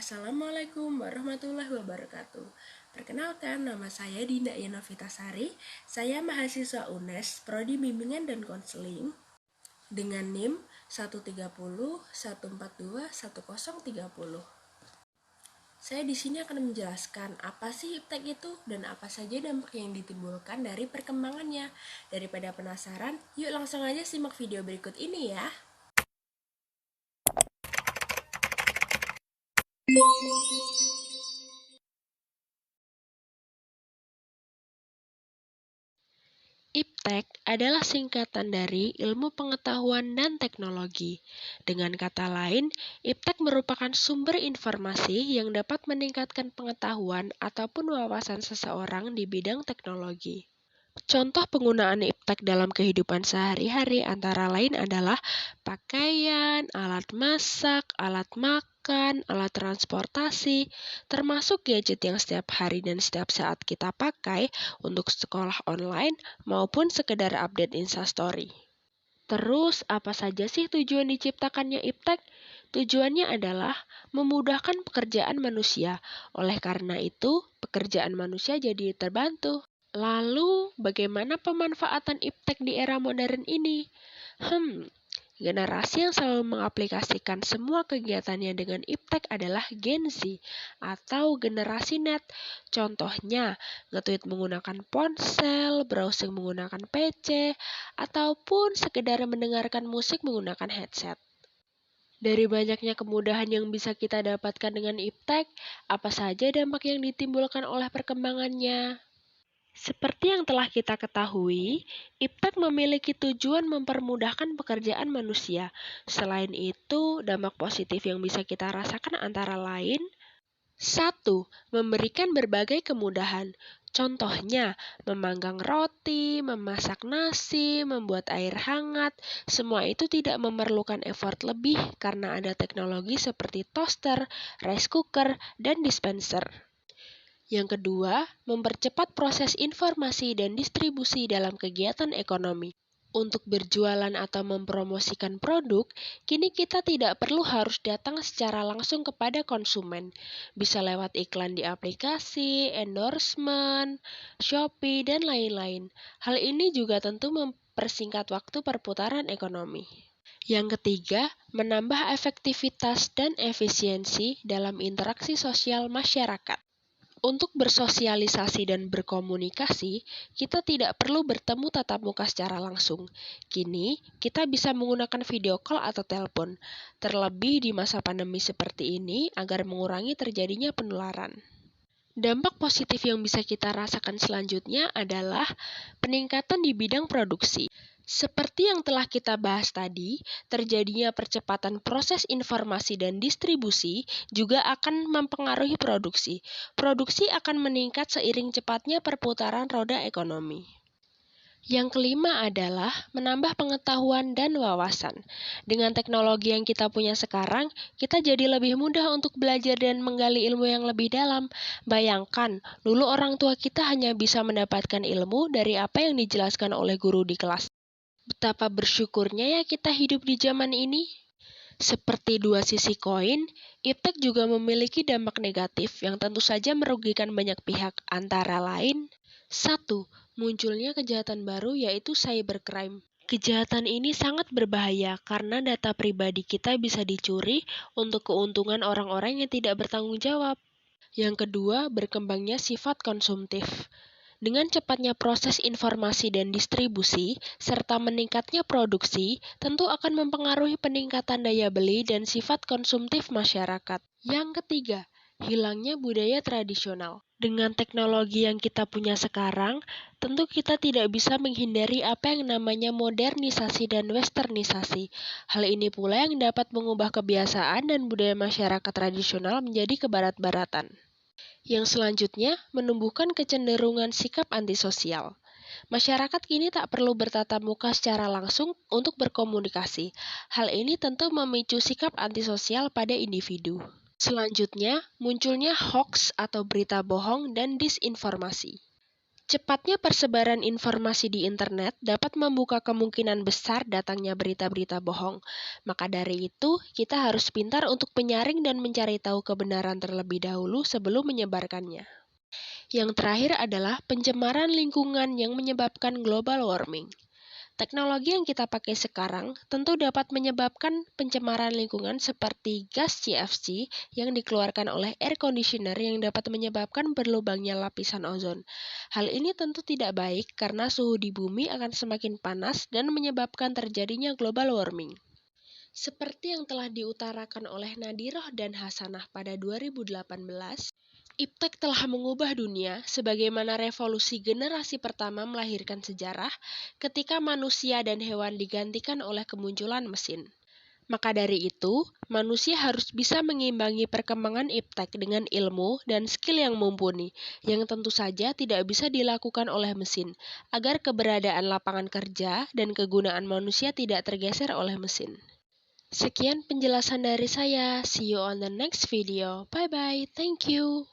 Assalamualaikum warahmatullahi wabarakatuh. Perkenalkan, nama saya Dinda Yanovitasari. Saya mahasiswa UNES, Prodi Bimbingan dan Konseling dengan NIM 13014210030. Saya di sini akan menjelaskan apa sih iptek itu dan apa saja dampak yang ditimbulkan dari perkembangannya. Daripada penasaran, yuk langsung aja simak video berikut ini ya. Iptek adalah singkatan dari Ilmu Pengetahuan dan Teknologi. Dengan kata lain, iptek merupakan sumber informasi yang dapat meningkatkan pengetahuan ataupun wawasan seseorang di bidang teknologi. Contoh penggunaan iptek dalam kehidupan sehari-hari antara lain adalah pakaian, alat masak, alat makan, alat transportasi, termasuk gadget yang setiap hari dan setiap saat kita pakai untuk sekolah online maupun sekedar update Instastory. Terus, apa saja sih tujuan diciptakannya iptek? Tujuannya adalah memudahkan pekerjaan manusia. Oleh karena itu, pekerjaan manusia jadi terbantu. Lalu, bagaimana pemanfaatan iptek di era modern ini? Generasi yang selalu mengaplikasikan semua kegiatannya dengan iptek adalah Gen Z atau generasi net. Contohnya, nge-tweet menggunakan ponsel, browsing menggunakan PC, ataupun sekedar mendengarkan musik menggunakan headset. Dari banyaknya kemudahan yang bisa kita dapatkan dengan iptek, apa saja dampak yang ditimbulkan oleh perkembangannya? Seperti yang telah kita ketahui, iptek memiliki tujuan mempermudahkan pekerjaan manusia. Selain itu, dampak positif yang bisa kita rasakan antara lain: 1. Memberikan berbagai kemudahan. Contohnya, memanggang roti, memasak nasi, membuat air hangat, semua itu tidak memerlukan effort lebih karena ada teknologi seperti toaster, rice cooker, dan dispenser. Yang kedua, mempercepat proses informasi dan distribusi dalam kegiatan ekonomi. Untuk berjualan atau mempromosikan produk, kini kita tidak perlu harus datang secara langsung kepada konsumen. Bisa lewat iklan di aplikasi, endorsement, Shopee, dan lain-lain. Hal ini juga tentu mempersingkat waktu perputaran ekonomi. Yang ketiga, menambah efektivitas dan efisiensi dalam interaksi sosial masyarakat. Untuk bersosialisasi dan berkomunikasi, kita tidak perlu bertemu tatap muka secara langsung. Kini, kita bisa menggunakan video call atau telepon, terlebih di masa pandemi seperti ini agar mengurangi terjadinya penularan. Dampak positif yang bisa kita rasakan selanjutnya adalah peningkatan di bidang produksi. Seperti yang telah kita bahas tadi, terjadinya percepatan proses informasi dan distribusi juga akan mempengaruhi produksi. Produksi akan meningkat seiring cepatnya perputaran roda ekonomi. Yang kelima adalah menambah pengetahuan dan wawasan. Dengan teknologi yang kita punya sekarang, kita jadi lebih mudah untuk belajar dan menggali ilmu yang lebih dalam. Bayangkan, dulu orang tua kita hanya bisa mendapatkan ilmu dari apa yang dijelaskan oleh guru di kelas. Betapa bersyukurnya ya kita hidup di zaman ini. Seperti dua sisi koin, iptek juga memiliki dampak negatif yang tentu saja merugikan banyak pihak, antara lain: 1. Munculnya kejahatan baru yaitu cybercrime. Kejahatan ini sangat berbahaya karena data pribadi kita bisa dicuri untuk keuntungan orang-orang yang tidak bertanggung jawab. Yang kedua, berkembangnya sifat konsumtif. Dengan cepatnya proses informasi dan distribusi, serta meningkatnya produksi, tentu akan mempengaruhi peningkatan daya beli dan sifat konsumtif masyarakat. Yang ketiga, hilangnya budaya tradisional. Dengan teknologi yang kita punya sekarang, tentu kita tidak bisa menghindari apa yang namanya modernisasi dan westernisasi. Hal ini pula yang dapat mengubah kebiasaan dan budaya masyarakat tradisional menjadi kebarat-baratan. Yang selanjutnya, menumbuhkan kecenderungan sikap antisosial. Masyarakat kini tak perlu bertatap muka secara langsung untuk berkomunikasi. Hal ini tentu memicu sikap antisosial pada individu. Selanjutnya, munculnya hoax atau berita bohong dan disinformasi. Cepatnya persebaran informasi di internet dapat membuka kemungkinan besar datangnya berita-berita bohong. Maka dari itu, kita harus pintar untuk menyaring dan mencari tahu kebenaran terlebih dahulu sebelum menyebarkannya. Yang terakhir adalah pencemaran lingkungan yang menyebabkan global warming. Teknologi yang kita pakai sekarang tentu dapat menyebabkan pencemaran lingkungan seperti gas CFC yang dikeluarkan oleh air conditioner yang dapat menyebabkan berlubangnya lapisan ozon. Hal ini tentu tidak baik karena suhu di bumi akan semakin panas dan menyebabkan terjadinya global warming. Seperti yang telah diutarakan oleh Nadiroh dan Hasanah pada 2018, Iptek telah mengubah dunia sebagaimana revolusi generasi pertama melahirkan sejarah ketika manusia dan hewan digantikan oleh kemunculan mesin. Maka dari itu, manusia harus bisa mengimbangi perkembangan iptek dengan ilmu dan skill yang mumpuni, yang tentu saja tidak bisa dilakukan oleh mesin, agar keberadaan lapangan kerja dan kegunaan manusia tidak tergeser oleh mesin. Sekian penjelasan dari saya. See you on the next video. Bye-bye. Thank you.